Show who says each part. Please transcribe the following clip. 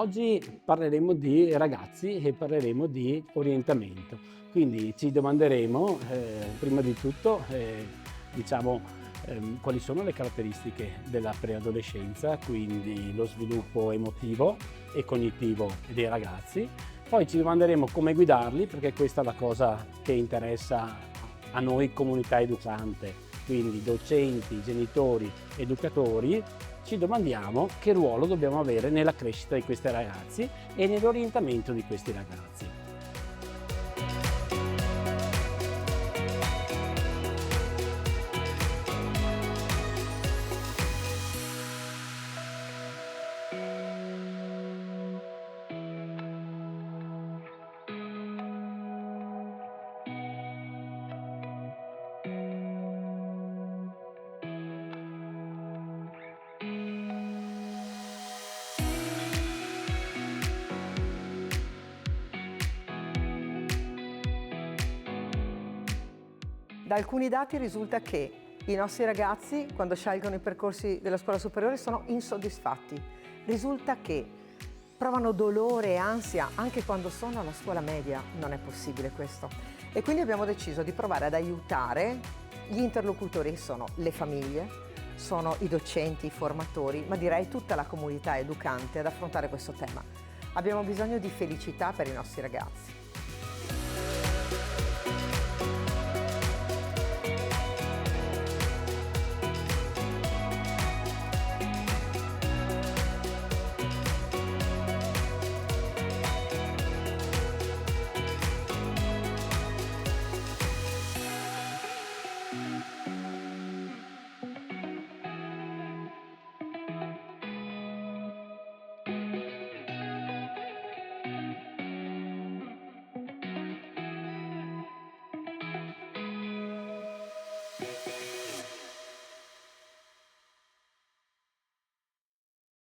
Speaker 1: Oggi parleremo di ragazzi e parleremo di orientamento. Quindi ci domanderemo, prima di tutto, diciamo, quali sono le caratteristiche della preadolescenza, quindi lo sviluppo emotivo e cognitivo dei ragazzi. Poi ci domanderemo come guidarli, perché questa è la cosa che interessa a noi comunità educante, quindi docenti, genitori, educatori. Ci domandiamo che ruolo dobbiamo avere nella crescita di questi ragazzi e nell'orientamento di questi ragazzi.
Speaker 2: Da alcuni dati risulta che i nostri ragazzi, quando scelgono i percorsi della scuola superiore, sono insoddisfatti. Risulta che provano dolore e ansia anche quando sono alla scuola media. Non è possibile questo. E quindi abbiamo deciso di provare ad aiutare gli interlocutori, sono le famiglie, sono i docenti, i formatori, ma direi tutta la comunità educante ad affrontare questo tema. Abbiamo bisogno di felicità per i nostri ragazzi.